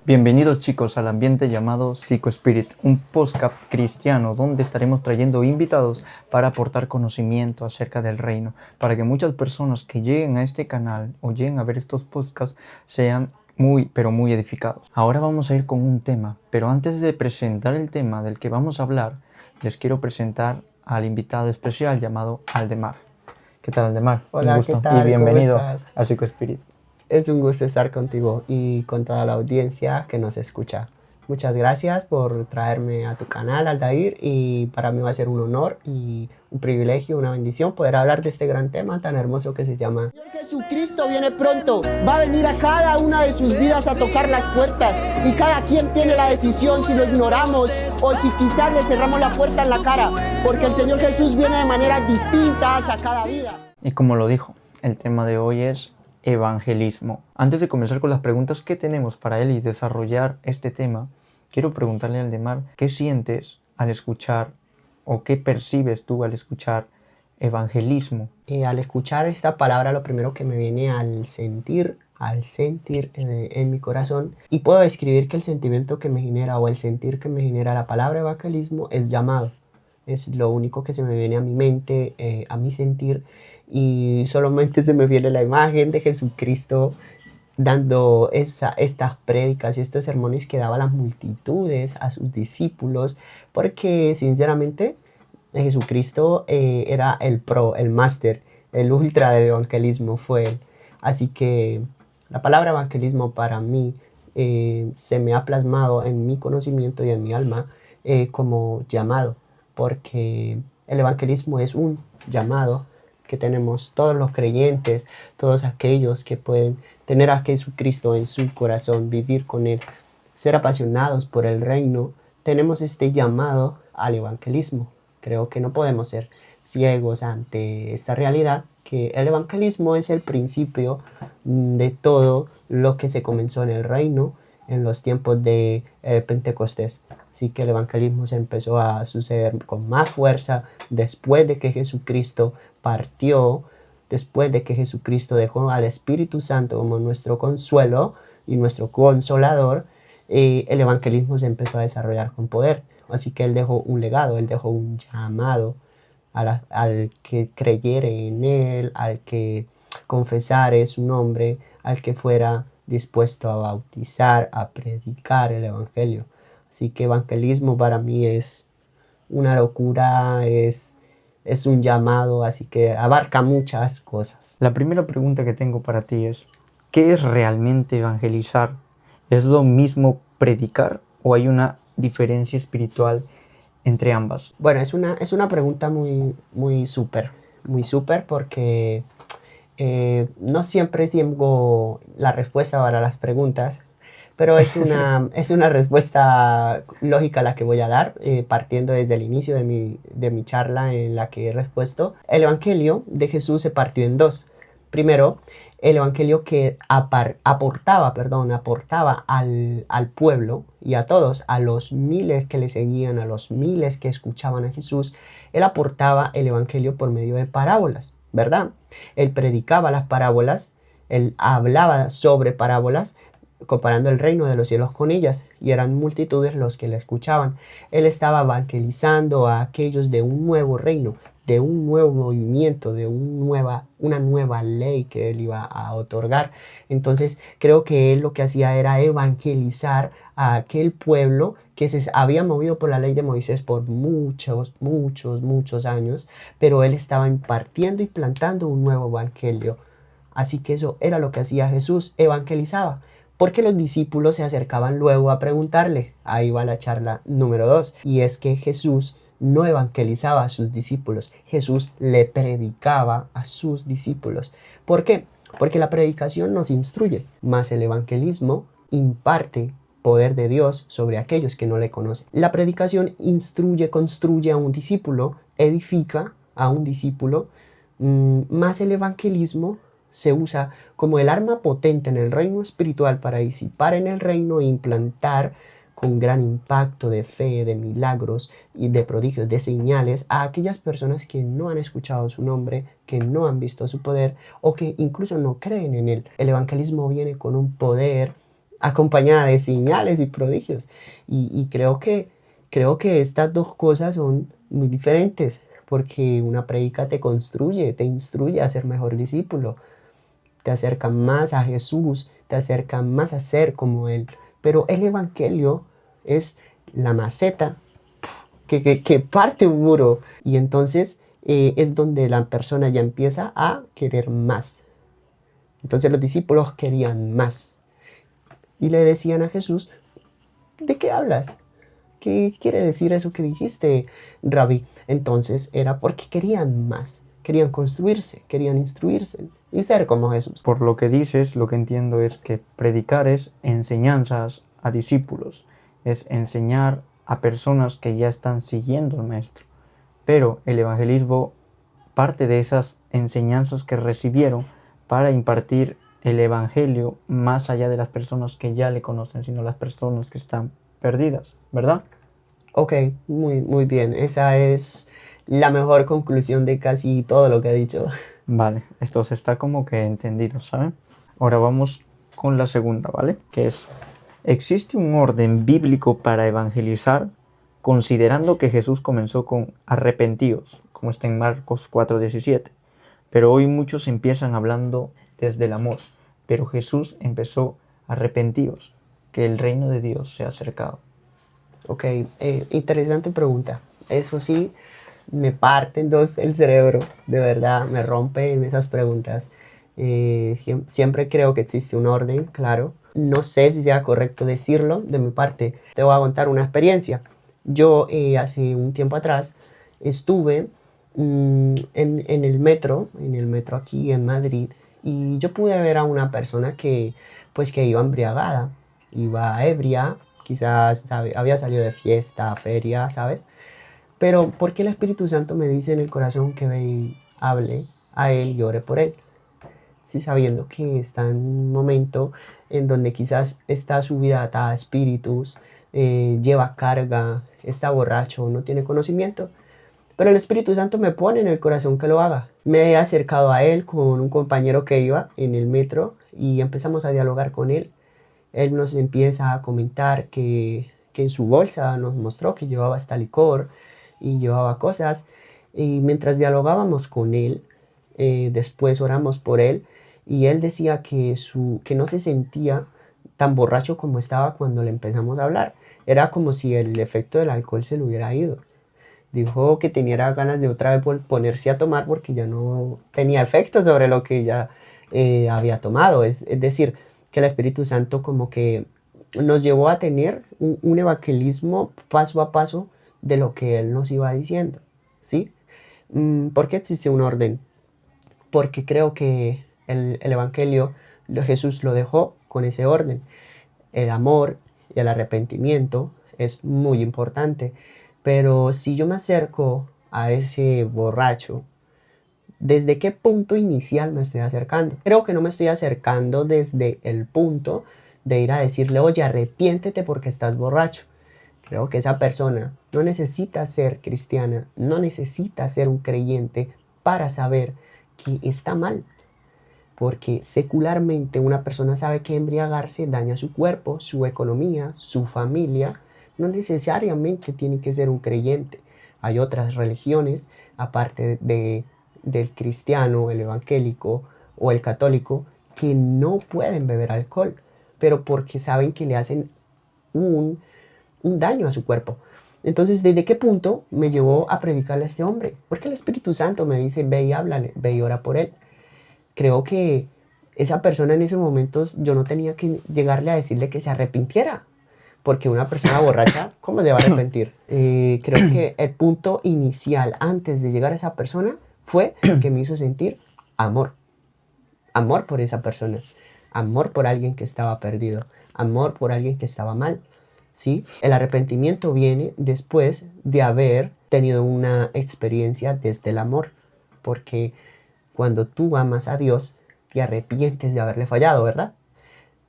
Bienvenidos chicos al ambiente llamado Psicospirit, un podcast cristiano donde estaremos trayendo invitados para aportar conocimiento acerca del reino, para que muchas personas que lleguen a este canal o lleguen a ver estos podcasts sean muy edificados. Ahora vamos a ir con un tema, pero antes de presentar el tema del que vamos a hablar, les quiero presentar al invitado especial llamado Aldemar. ¿Qué tal, Aldemar? Hola, Un ¿qué gusto y tal? ¿Cómo bienvenido estás? a Psicospirit. Es un gusto estar contigo y con toda la audiencia que nos escucha. Muchas gracias por traerme a tu canal, Aldair, y para mí va a ser un honor y un privilegio, una bendición poder hablar de este gran tema tan hermoso que se llama Señor Jesucristo viene pronto, va a venir a cada una de sus vidas a tocar las puertas y cada quien tiene la decisión si lo ignoramos o si quizás le cerramos la puerta en la cara, porque el Señor Jesús viene de maneras distintas a cada vida. Y como lo dijo, el tema de hoy es evangelismo. Antes de comenzar con las preguntas que tenemos para él y desarrollar este tema, quiero preguntarle a Aldemar, ¿qué sientes al escuchar o qué percibes tú al escuchar evangelismo? Al escuchar esta palabra, lo primero que me viene al sentir en mi corazón, y puedo describir que el sentimiento que me genera o el sentir que me genera la palabra evangelismo es llamado. Es lo único que se me viene a mi mente, a mi sentir, y solamente se me viene la imagen de Jesucristo dando estas prédicas y estos sermones que daba a las multitudes, a sus discípulos, porque sinceramente Jesucristo era el máster, el ultra del evangelismo fue él. Así que la palabra evangelismo para mí se me ha plasmado en mi conocimiento y en mi alma como llamado, porque el evangelismo es un llamado que tenemos todos los creyentes, todos aquellos que pueden tener a Jesucristo en su corazón, vivir con él, ser apasionados por el reino. Tenemos este llamado al evangelismo. Creo que no podemos ser ciegos ante esta realidad, que el evangelismo es el principio de todo lo que se comenzó en el reino en los tiempos de Pentecostés. Así que el evangelismo se empezó a suceder con más fuerza después de que Jesucristo partió, después de que Jesucristo dejó al Espíritu Santo como nuestro consuelo y nuestro consolador. El evangelismo se empezó a desarrollar con poder. Así que él dejó un legado, él dejó un llamado al que creyere en él, al que confesare su nombre, al que fuera dispuesto a bautizar, a predicar el evangelio. Así que evangelismo para mí es una locura, es un llamado, así que abarca muchas cosas. La primera pregunta que tengo para ti es, ¿qué es realmente evangelizar? ¿Es lo mismo predicar o hay una diferencia espiritual entre ambas? Bueno, es una pregunta muy súper porque no siempre tengo la respuesta para las preguntas, pero es una respuesta lógica la que voy a dar, partiendo desde el inicio de mi charla en la que he respuesto. El Evangelio de Jesús se partió en dos. Primero, el evangelio que aportaba al pueblo y a todos, a los miles que le seguían, a los miles que escuchaban a Jesús. Él aportaba el evangelio por medio de parábolas, ¿verdad? Él predicaba las parábolas, él hablaba sobre parábolas, comparando el reino de los cielos con ellas, y eran multitudes los que le escuchaban. Él estaba evangelizando a aquellos de un nuevo reino, de un nuevo movimiento, de una nueva ley que él iba a otorgar. Entonces creo que él lo que hacía era evangelizar a aquel pueblo que se había movido por la ley de Moisés por muchos años, pero él estaba impartiendo y plantando un nuevo evangelio. Así que eso era lo que hacía Jesús, evangelizaba. Porque los discípulos se acercaban luego a preguntarle. Ahí va la charla número 2. Y es que Jesús no evangelizaba a sus discípulos. Jesús le predicaba a sus discípulos. ¿Por qué? Porque la predicación nos instruye, mas el evangelismo imparte poder de Dios sobre aquellos que no le conocen. La predicación instruye, construye a un discípulo, edifica a un discípulo, más el evangelismo se usa como el arma potente en el reino espiritual para disipar en el reino e implantar con gran impacto de fe, de milagros y de prodigios, de señales a aquellas personas que no han escuchado su nombre, que no han visto su poder o que incluso no creen en él. El evangelismo viene con un poder acompañada de señales y prodigios. Y creo que estas dos cosas son muy diferentes, porque una prédica te construye, te instruye a ser mejor discípulo, te acerca más a Jesús, te acerca más a ser como Él. Pero el evangelio es la maceta que parte un muro, y entonces es donde la persona ya empieza a querer más. Entonces los discípulos querían más y le decían a Jesús: ¿de qué hablas? ¿Qué quiere decir eso que dijiste, Rabí? Entonces era porque querían más, querían construirse, querían instruirse y ser como Jesús. Por lo que dices, lo que entiendo es que predicar es enseñanzas a discípulos, es enseñar a personas que ya están siguiendo al maestro. Pero el evangelismo parte de esas enseñanzas que recibieron para impartir el evangelio más allá de las personas que ya le conocen, sino las personas que están perdidas, ¿verdad? Ok, muy bien. Esa es la mejor conclusión de casi todo lo que he dicho. Vale, esto se está como que entendido, ¿saben? Ahora vamos con la segunda, ¿vale? Que es: ¿existe un orden bíblico para evangelizar, considerando que Jesús comenzó con arrepentíos, como está en Marcos 4:17? Pero hoy muchos empiezan hablando desde el amor, pero Jesús empezó: arrepentíos, que el reino de Dios se ha acercado. Ok, interesante pregunta. Eso sí, me parte en dos el cerebro, de verdad, me rompe en esas preguntas. Siempre creo que existe un orden, claro. No sé si sea correcto decirlo de mi parte. Te voy a contar una experiencia. Yo hace un tiempo atrás estuve en el metro aquí en Madrid, y yo pude ver a una persona pues que iba embriagada, iba ebria, quizás había salido de fiesta, feria, ¿sabes? Pero porque el Espíritu Santo me dice en el corazón que ve y hable a él y ore por él. Sí, sabiendo que está en un momento en donde quizás está su vida atada a espíritus, lleva carga, está borracho, no tiene conocimiento. Pero el Espíritu Santo me pone en el corazón que lo haga. Me he acercado a él con un compañero que iba en el metro y empezamos a dialogar con él. Él nos empieza a comentar que en su bolsa nos mostró que llevaba hasta licor y llevaba cosas. Y mientras dialogábamos con él, después oramos por él, y él decía que no se sentía tan borracho como estaba cuando le empezamos a hablar. Era como si el efecto del alcohol se le hubiera ido. Dijo que tenía ganas de otra vez ponerse a tomar porque ya no tenía efecto sobre lo que ya había tomado. Es decir, que el Espíritu Santo como que nos llevó a tener un evangelismo paso a paso de lo que Él nos iba diciendo, ¿sí? ¿Por qué existe un orden? Porque creo que el Evangelio Jesús lo dejó con ese orden. El amor y el arrepentimiento es muy importante, pero si yo me acerco a ese borracho, ¿desde qué punto inicial me estoy acercando? Creo que no me estoy acercando desde el punto de ir a decirle: oye, arrepiéntete porque estás borracho. Creo que esa persona no necesita ser cristiana, no necesita ser un creyente para saber que está mal. Porque secularmente una persona sabe que embriagarse daña su cuerpo, su economía, su familia. No necesariamente tiene que ser un creyente. Hay otras religiones, aparte del cristiano, el evangélico o el católico, que no pueden beber alcohol, pero porque saben que le hacen un daño a su cuerpo. Entonces, ¿desde qué punto me llevó a predicarle a este hombre? Porque el Espíritu Santo me dice: ve y háblale, ve y ora por él. Creo que esa persona en ese momento yo no tenía que llegarle a decirle que se arrepintiera, porque una persona borracha, ¿cómo se va a arrepentir? Creo que el punto inicial antes de llegar a esa persona fue que me hizo sentir amor. Amor por esa persona, amor por alguien que estaba perdido, amor por alguien que estaba mal, ¿sí? El arrepentimiento viene después de haber tenido una experiencia desde el amor, porque cuando tú amas a Dios, te arrepientes de haberle fallado, ¿verdad?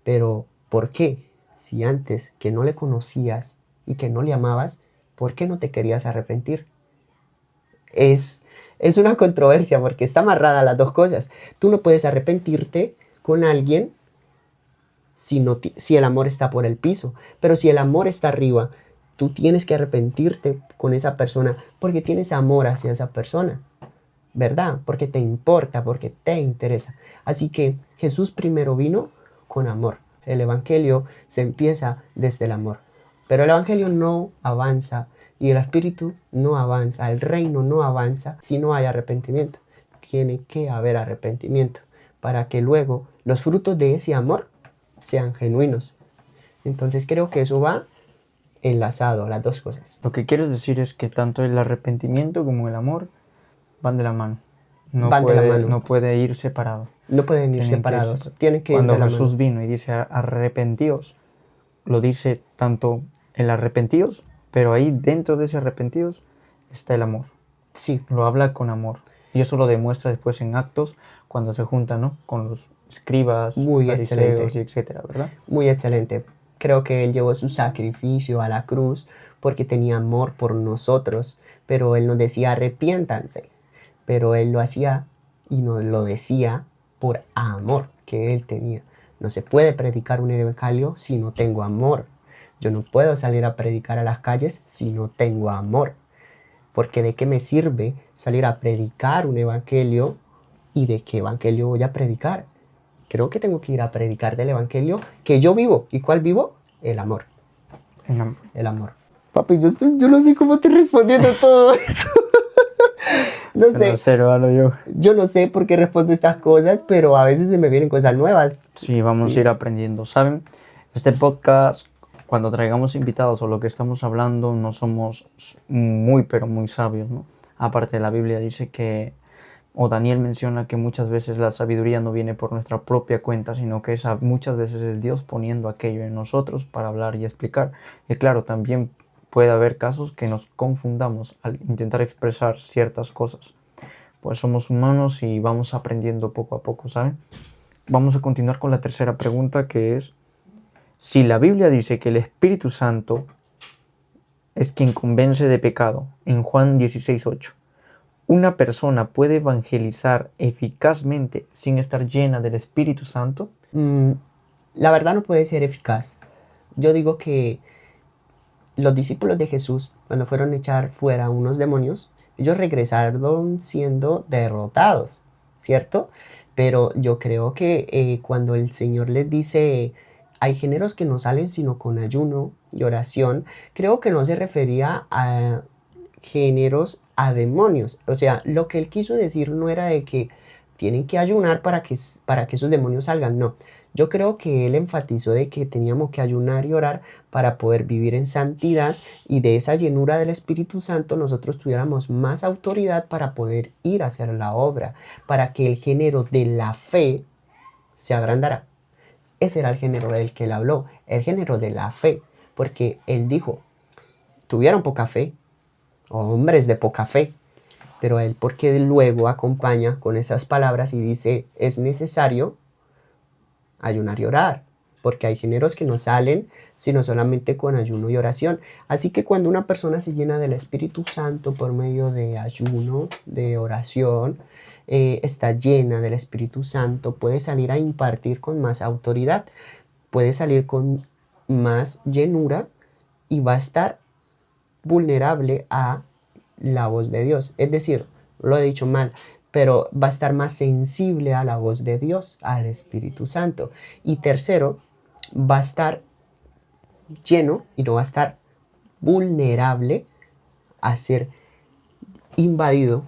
Pero, ¿por qué? Si antes que no le conocías y que no le amabas, ¿por qué no te querías arrepentir? Es una controversia porque está amarrada a las dos cosas. Tú no puedes arrepentirte con alguien si el amor está por el piso. Pero si el amor está arriba, tú tienes que arrepentirte con esa persona porque tienes amor hacia esa persona, ¿verdad? Porque te importa, porque te interesa. Así que Jesús primero vino con amor. El evangelio se empieza desde el amor. Pero el evangelio no avanza y el espíritu no avanza, el reino no avanza si no hay arrepentimiento. Tiene que haber arrepentimiento para que luego los frutos de ese amor sean genuinos. Entonces creo que eso va enlazado, las dos cosas. Lo que quieres decir es que tanto el arrepentimiento como el amor van de la mano. Van de la mano. No puede ir separado. No pueden ir Tienen que separados, irse. tienen que ir Cuando de la Jesús mano. vino y dice arrepentíos, lo dice tanto el arrepentíos, pero ahí dentro de ese arrepentíos está el amor. Sí, Lo habla con amor. Y eso lo demuestra después en Actos, cuando se junta, ¿no?, con los escribas, Muy fariseos, excelente. y etcétera, ¿verdad? muy excelente. Creo que Él llevó su sacrificio a la cruz porque tenía amor por nosotros, pero Él nos decía arrepiéntanse, pero Él lo hacía y nos lo decía por amor que Él tenía. No se puede predicar un evangelio si no tengo amor. Yo no puedo salir a predicar a las calles si no tengo amor. Porque ¿de qué me sirve salir a predicar un evangelio y de qué evangelio voy a predicar? Creo que tengo que ir a predicar del evangelio que yo vivo. ¿Y cuál vivo? El amor. El amor. El amor. Papi, yo no sé cómo estoy respondiendo todo esto. No sé. Pero cero, hablo yo. Yo no sé por qué respondo estas cosas, pero a veces se me vienen cosas nuevas. Sí, vamos a ir aprendiendo. ¿Saben? Este podcast, cuando traigamos invitados o lo que estamos hablando, no somos muy, pero muy sabios, ¿no? Aparte, la Biblia dice que, o Daniel menciona que muchas veces la sabiduría no viene por nuestra propia cuenta, sino que muchas veces es Dios poniendo aquello en nosotros para hablar y explicar. Y claro, también puede haber casos que nos confundamos al intentar expresar ciertas cosas. Pues somos humanos y vamos aprendiendo poco a poco, ¿saben? Vamos a continuar con la tercera pregunta, que es: si la Biblia dice que el Espíritu Santo es quien convence de pecado, en Juan 16:8, ¿una persona puede evangelizar eficazmente sin estar llena del Espíritu Santo? La verdad no puede ser eficaz. Yo digo que los discípulos de Jesús, cuando fueron a echar fuera unos demonios, ellos regresaron siendo derrotados, ¿cierto? Pero yo creo que cuando el Señor les dice, hay géneros que no salen sino con ayuno y oración, creo que no se refería a géneros, a demonios. O sea, lo que él quiso decir no era de que tienen que ayunar para que esos demonios salgan, no. Yo creo que él enfatizó de que teníamos que ayunar y orar para poder vivir en santidad, y de esa llenura del Espíritu Santo nosotros tuviéramos más autoridad para poder ir a hacer la obra, para que el género de la fe se agrandara. Ese era el género del que él habló, el género de la fe, porque él dijo, tuvieron poca fe, hombres de poca fe, pero él porque luego acompaña con esas palabras y dice, es necesario ayunar y orar, porque hay géneros que no salen sino solamente con ayuno y oración. Así que cuando una persona se llena del Espíritu Santo por medio de ayuno, de oración, está llena del Espíritu Santo, puede salir a impartir con más autoridad, puede salir con más llenura y va a estar vulnerable a la voz de Dios. Es decir, lo he dicho mal, pero va a estar más sensible a la voz de Dios, al Espíritu Santo. Y tercero, va a estar lleno y no va a estar vulnerable a ser invadido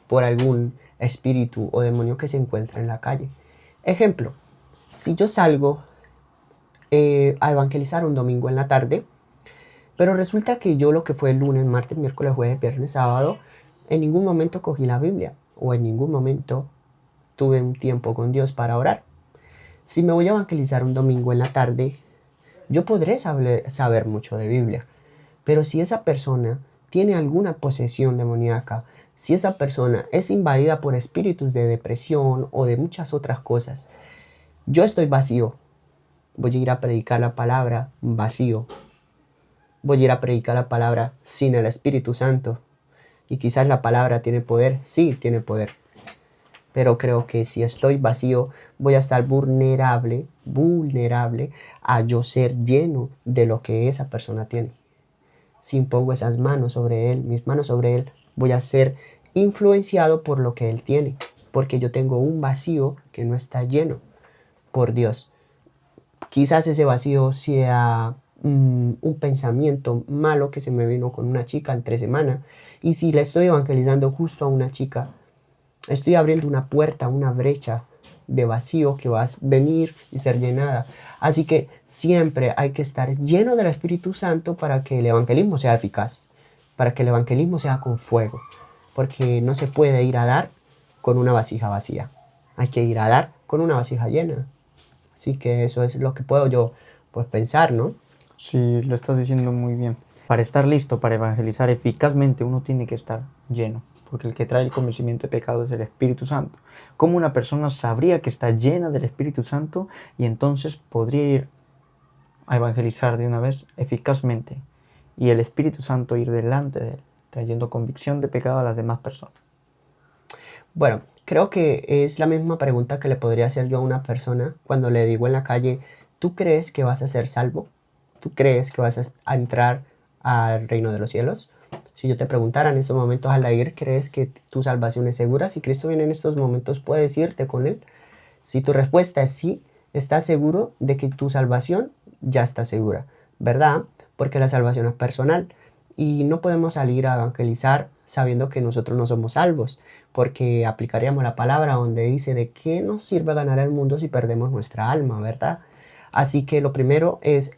por algún espíritu o demonio que se encuentra en la calle. Ejemplo, si yo salgo a evangelizar un domingo en la tarde, pero resulta que yo lo que fue el lunes, martes, miércoles, jueves, viernes, sábado, en ningún momento cogí la Biblia o en ningún momento tuve un tiempo con Dios para orar. Si me voy a evangelizar un domingo en la tarde, yo podré saber mucho de Biblia, pero si esa persona tiene alguna posesión demoníaca, si esa persona es invadida por espíritus de depresión o de muchas otras cosas, yo estoy vacío. Voy a ir a predicar la palabra vacío. Voy a ir a predicar la palabra sin el Espíritu Santo. Y quizás la palabra tiene poder. Sí, tiene poder. pero creo que si estoy vacío, voy a estar vulnerable a yo ser lleno de lo que esa persona tiene. Si pongo esas manos sobre él, mis manos sobre él, voy a ser influenciado por lo que él tiene, porque yo tengo un vacío que no está lleno por Dios. Quizás ese vacío sea un pensamiento malo que se me vino con una chica entre semana, y si le estoy evangelizando justo a una chica, estoy abriendo una puerta, una brecha de vacío que va a venir y ser llenada. Así que siempre hay que estar lleno del Espíritu Santo para que el evangelismo sea eficaz, para que el evangelismo sea con fuego, porque no se puede ir a dar con una vasija vacía. Hay que ir a dar con una vasija llena. Así que eso es lo que puedo yo pues pensar, ¿no? Sí, lo estás diciendo muy bien. Para estar listo para evangelizar eficazmente uno tiene que estar lleno, porque el que trae el convencimiento de pecado es el Espíritu Santo. ¿Cómo una persona sabría que está llena del Espíritu Santo y entonces podría ir a evangelizar de una vez eficazmente y el Espíritu Santo ir delante de él, trayendo convicción de pecado a las demás personas? Bueno, creo que es la misma pregunta que le podría hacer yo a una persona cuando le digo en la calle, ¿tú crees que vas a ser salvo? ¿Tú crees que vas a entrar al reino de los cielos? Si yo te preguntara en estos momentos al ir, ¿crees que tu salvación es segura? Si Cristo viene en estos momentos, ¿puedes irte con Él? Si tu respuesta es sí, estás seguro de que tu salvación ya está segura, ¿verdad? Porque la salvación es personal y no podemos salir a evangelizar sabiendo que nosotros no somos salvos, porque aplicaríamos la palabra donde dice de qué nos sirve ganar el mundo si perdemos nuestra alma, ¿verdad? Así que lo primero es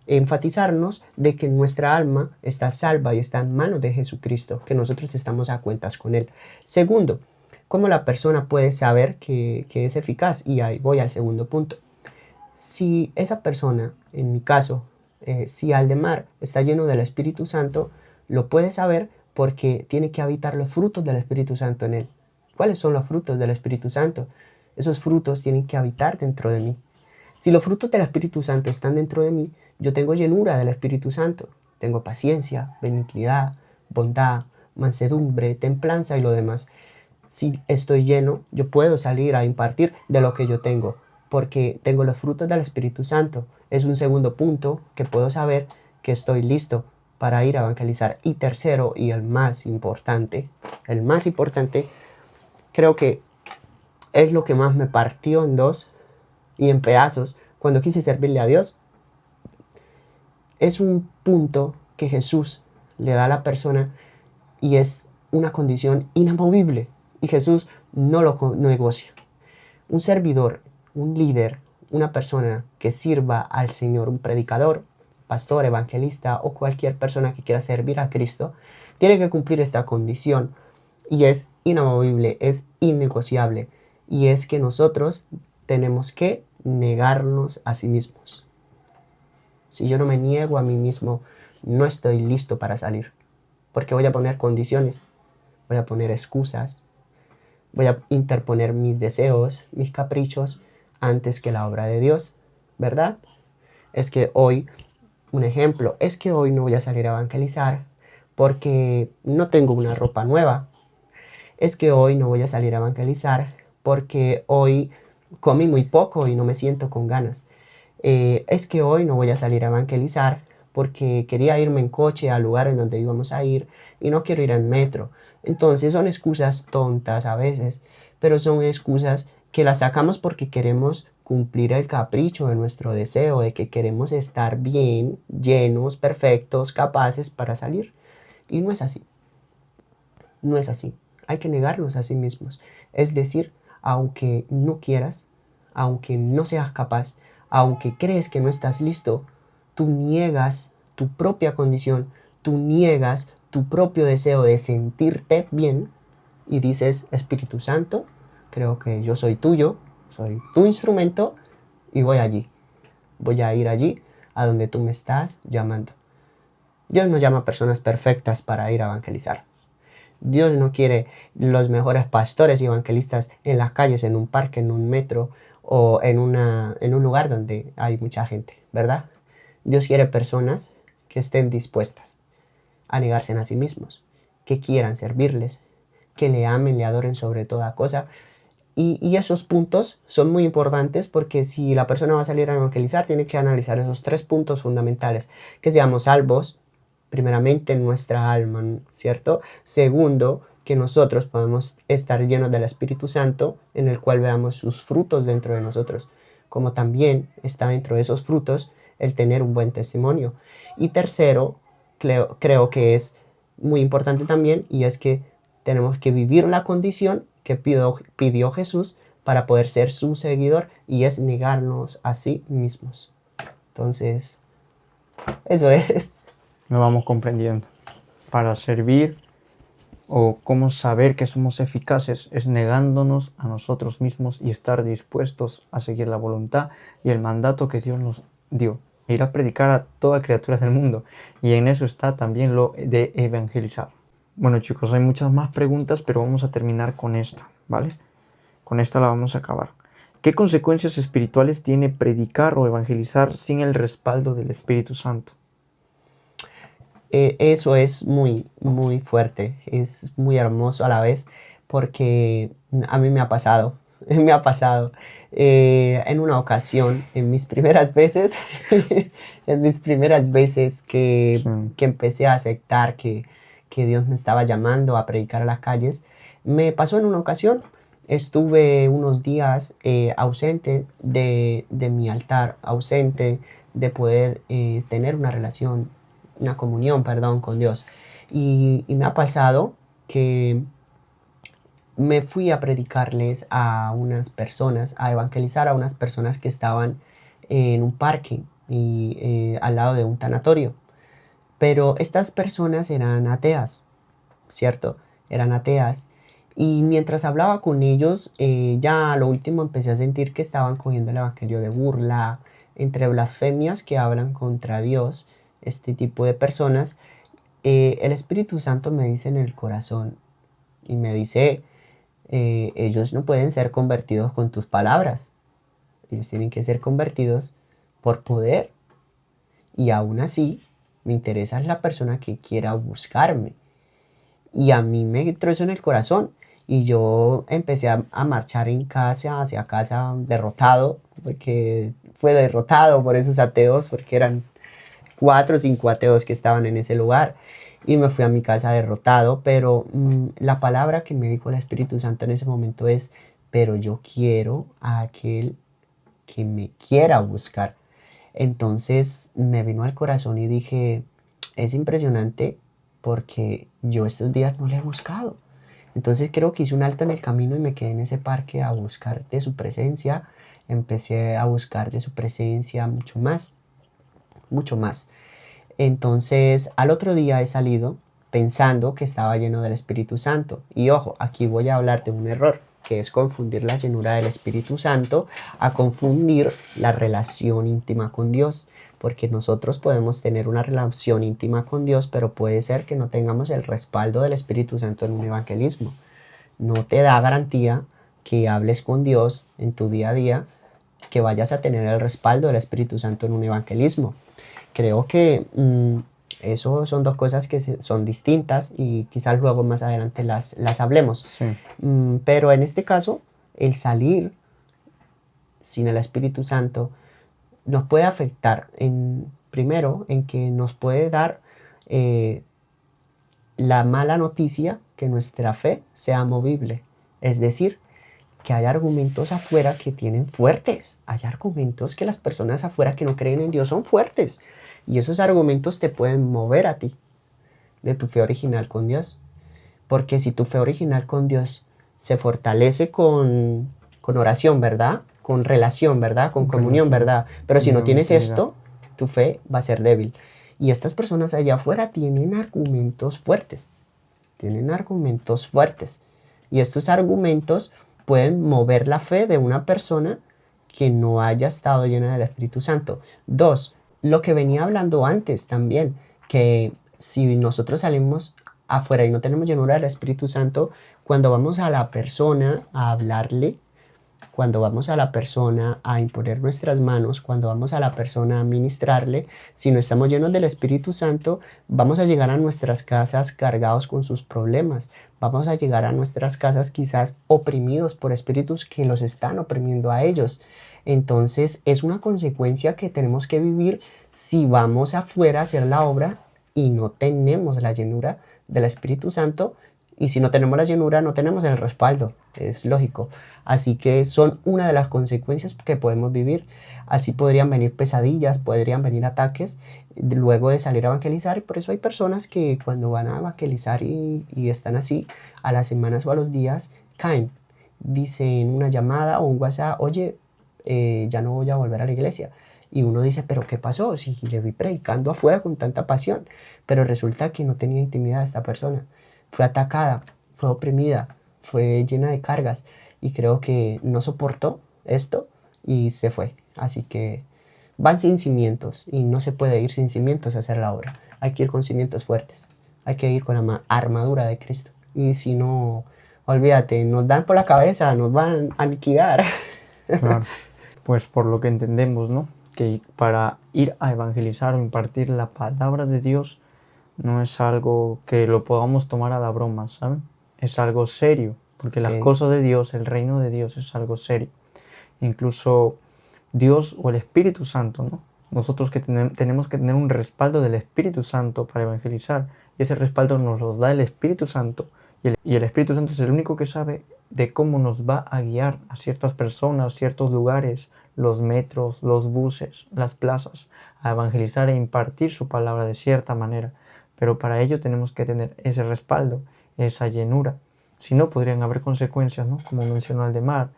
enfatizarnos de que nuestra alma está salva y está en manos de Jesucristo, que nosotros estamos a cuentas con Él. Segundo, ¿cómo la persona puede saber que es eficaz? Y ahí voy al segundo punto. Si esa persona, en mi caso, si Aldemar está lleno del Espíritu Santo, lo puede saber porque tiene que habitar los frutos del Espíritu Santo en él. ¿Cuáles son los frutos del Espíritu Santo? Esos frutos tienen que habitar dentro de mí. Si los frutos del Espíritu Santo están dentro de mí, yo tengo llenura del Espíritu Santo. Tengo paciencia, benignidad, bondad, mansedumbre, templanza y lo demás. Si estoy lleno, yo puedo salir a impartir de lo que yo tengo, porque tengo los frutos del Espíritu Santo. Es un segundo punto que puedo saber que estoy listo para ir a evangelizar. Y tercero, y el más importante, creo que es lo que más me partió en dos y en pedazos cuando quise servirle a Dios. Es un punto que Jesús le da a la persona y es una condición inamovible y Jesús no lo negocia. Un servidor, un líder, una persona que sirva al Señor, un predicador, pastor, evangelista o cualquier persona que quiera servir a Cristo, tiene que cumplir esta condición y es inamovible, es innegociable, y es que nosotros tenemos que negarnos a sí mismos. Si yo no me niego a mí mismo, no estoy listo para salir, porque voy a poner condiciones, voy a poner excusas, voy a interponer mis deseos, mis caprichos antes que la obra de Dios, ¿verdad? Es que hoy, un ejemplo, es que hoy no voy a salir a evangelizar porque no tengo una ropa nueva. Es que hoy no voy a salir a evangelizar porque hoy comí muy poco y no me siento con ganas. Es que hoy no voy a salir a evangelizar porque quería irme en coche al lugar en donde íbamos a ir y no quiero ir en metro. Entonces son excusas tontas a veces, pero son excusas que las sacamos porque queremos cumplir el capricho de nuestro deseo, de que queremos estar bien, llenos, perfectos, capaces para salir. Y no es así. No es así. Hay que negarnos a sí mismos. Es decir, aunque no quieras, aunque no seas capaz, aunque crees que no estás listo, tú niegas tu propia condición, tú niegas tu propio deseo de sentirte bien y dices, Espíritu Santo, creo que yo soy tuyo, soy tu instrumento y voy allí. Voy a ir allí a donde tú me estás llamando. Dios no llama a personas perfectas para ir a evangelizar. Dios no quiere los mejores pastores y evangelistas en las calles, en un parque, en un metro o en un lugar donde hay mucha gente, ¿verdad? Dios quiere personas que estén dispuestas a negarse a sí mismos, que quieran servirles, que le amen, le adoren sobre toda cosa. Y esos puntos son muy importantes porque si la persona va a salir a evangelizar, tiene que analizar esos 3 puntos fundamentales. Que seamos salvos, primeramente en nuestra alma, ¿cierto? Segundo, que nosotros podemos estar llenos del Espíritu Santo, en el cual veamos sus frutos dentro de nosotros. Como también está dentro de esos frutos el tener un buen testimonio. Y tercero, creo que es muy importante también, y es que tenemos que vivir la condición que pidió Jesús para poder ser su seguidor, y es negarnos a sí mismos. Entonces, eso es. Lo vamos comprendiendo. Para servir o cómo saber que somos eficaces es negándonos a nosotros mismos y estar dispuestos a seguir la voluntad y el mandato que Dios nos dio. Ir a predicar a toda criatura del mundo. Y en eso está también lo de evangelizar. Bueno, chicos, hay muchas más preguntas, pero vamos a terminar con esta, ¿vale? Con esta la vamos a acabar. ¿Qué consecuencias espirituales tiene predicar o evangelizar sin el respaldo del Espíritu Santo? Eso es muy, muy fuerte, es muy hermoso a la vez, porque a mí me ha pasado, me ha pasado. En una ocasión, en mis primeras veces, Sí. que empecé a aceptar que Dios me estaba llamando a predicar a las calles, me pasó en una ocasión. Estuve unos días ausente de mi altar, ausente de poder tener una comunión, perdón, con Dios. Y me ha pasado que me fui a predicarles a unas personas, a evangelizar a unas personas que estaban en un parque y al lado de un tanatorio. Pero estas personas eran ateas, ¿cierto? Eran ateas. Y mientras hablaba con ellos, ya a lo último empecé a sentir que estaban cogiendo el evangelio de burla, entre blasfemias que hablan contra Dios, este tipo de personas. El Espíritu Santo me dice en el corazón y me dice, ellos no pueden ser convertidos con tus palabras, ellos tienen que ser convertidos por poder. Y aún así, me interesa la persona que quiera buscarme. Y a mí me entró eso en el corazón. Y yo empecé a marchar hacia casa, derrotado, porque fue derrotado por esos ateos, porque eran 4 o 5 ateos que estaban en ese lugar. Y me fui a mi casa derrotado, pero la palabra que me dijo el Espíritu Santo en ese momento es, pero yo quiero a aquel que me quiera buscar. Entonces me vino al corazón y dije, es impresionante porque yo estos días no le he buscado. Entonces creo que hice un alto en el camino y me quedé en ese parque a buscar de su presencia. Empecé a buscar de su presencia mucho más, mucho más. Entonces al otro día he salido pensando que estaba lleno del Espíritu Santo. Y ojo, aquí voy a hablar de un error, que es confundir la llenura del Espíritu Santo a confundir la relación íntima con Dios. Porque nosotros podemos tener una relación íntima con Dios, pero puede ser que no tengamos el respaldo del Espíritu Santo en un evangelismo. No te da garantía que hables con Dios en tu día a día, que vayas a tener el respaldo del Espíritu Santo en un evangelismo. Creo que eso son dos cosas que son distintas y quizás luego más adelante las hablemos. Sí. Pero en este caso, el salir sin el Espíritu Santo nos puede afectar primero en que nos puede dar la mala noticia que nuestra fe sea movible. Es decir, que hay argumentos afuera que tienen fuertes. Hay argumentos que las personas afuera que no creen en Dios son fuertes. Y esos argumentos te pueden mover a ti de tu fe original con Dios. Porque si tu fe original con Dios se fortalece con oración, ¿verdad? Con relación, ¿verdad? Con comunión, ¿verdad? Pero si no tienes esto, tu fe va a ser débil. Y estas personas allá afuera tienen argumentos fuertes. Tienen argumentos fuertes. Y estos argumentos pueden mover la fe de una persona que no haya estado llena del Espíritu Santo. 2, lo que venía hablando antes también, que si nosotros salimos afuera y no tenemos llenura del Espíritu Santo, cuando vamos a la persona a hablarle, cuando vamos a la persona a imponer nuestras manos, cuando vamos a la persona a ministrarle, si no estamos llenos del Espíritu Santo, vamos a llegar a nuestras casas cargados con sus problemas. Vamos a llegar a nuestras casas quizás oprimidos por espíritus que los están oprimiendo a ellos. Entonces es una consecuencia que tenemos que vivir si vamos afuera a hacer la obra y no tenemos la llenura del Espíritu Santo. Y si no tenemos la llenura, no tenemos el respaldo, es lógico. Así que son una de las consecuencias que podemos vivir. Así podrían venir pesadillas, podrían venir ataques luego de salir a evangelizar. Y por eso hay personas que cuando van a evangelizar y están así, a las semanas o a los días, caen. Dicen una llamada o un WhatsApp, oye, ya no voy a volver a la iglesia. Y uno dice, ¿pero qué pasó? Si le vi predicando afuera con tanta pasión. Pero resulta que no tenía intimidad esta persona. Fue atacada, fue oprimida, fue llena de cargas. Y creo que no soportó esto y se fue. Así que van sin cimientos y no se puede ir sin cimientos a hacer la obra. Hay que ir con cimientos fuertes. Hay que ir con la armadura de Cristo. Y si no, olvídate, nos dan por la cabeza, nos van a liquidar. Claro. Pues por lo que entendemos, ¿no? Que para ir a evangelizar o impartir la palabra de Dios no es algo que lo podamos tomar a la broma, ¿saben? Es algo serio, porque las cosas de Dios, el reino de Dios es algo serio. Incluso Dios o el Espíritu Santo, ¿no? Nosotros que tenemos que tener un respaldo del Espíritu Santo para evangelizar, y ese respaldo nos lo da el Espíritu Santo, y el Espíritu Santo es el único que sabe de cómo nos va a guiar a ciertas personas, ciertos lugares, los metros, los buses, las plazas, a evangelizar e impartir su palabra de cierta manera. Pero para ello tenemos que tener ese respaldo, esa llenura. Si no, podrían haber consecuencias, ¿no? Como mencionó Aldemar,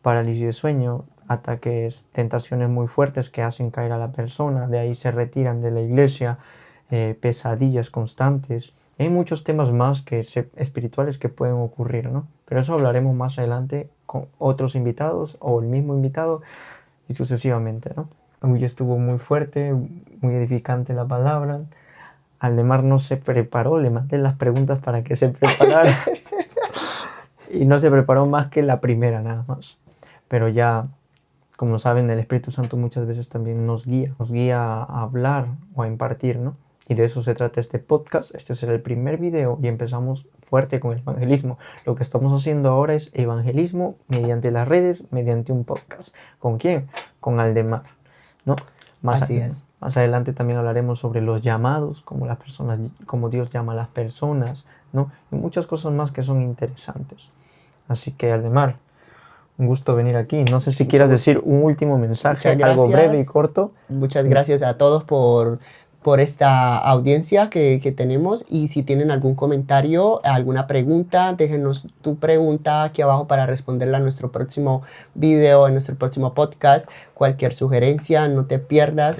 parálisis de sueño, ataques, tentaciones muy fuertes que hacen caer a la persona, de ahí se retiran de la iglesia, pesadillas constantes. Hay muchos temas más espirituales que pueden ocurrir, ¿no? Pero eso hablaremos más adelante con otros invitados o el mismo invitado y sucesivamente, ¿no? Hoy estuvo muy fuerte, muy edificante la palabra. Aldemar no se preparó, le mandé las preguntas para que se preparara y no se preparó más que la primera nada más. Pero ya, como saben, el Espíritu Santo muchas veces también nos guía a hablar o a impartir, ¿no? Y de eso se trata este podcast. Este será el primer video y empezamos fuerte con el evangelismo. Lo que estamos haciendo ahora es evangelismo mediante las redes, mediante un podcast. ¿Con quién? Con Aldemar, ¿no? Más adelante también hablaremos sobre los llamados, cómo Dios llama a las personas, ¿no? Y muchas cosas más que son interesantes. Así que, Aldemar, un gusto venir aquí. No sé si quieras decir un último mensaje, algo breve y corto. Muchas gracias a todos por esta audiencia que tenemos, y si tienen algún comentario, alguna pregunta, déjenos tu pregunta aquí abajo para responderla en nuestro próximo video, en nuestro próximo podcast. Cualquier sugerencia, no te pierdas,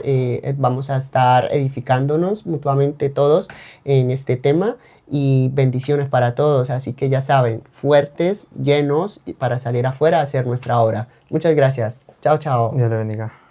vamos a estar edificándonos mutuamente todos en este tema, y bendiciones para todos. Así que ya saben, fuertes, llenos para salir afuera a hacer nuestra obra. Muchas gracias. Chao, chao. Dios le bendiga.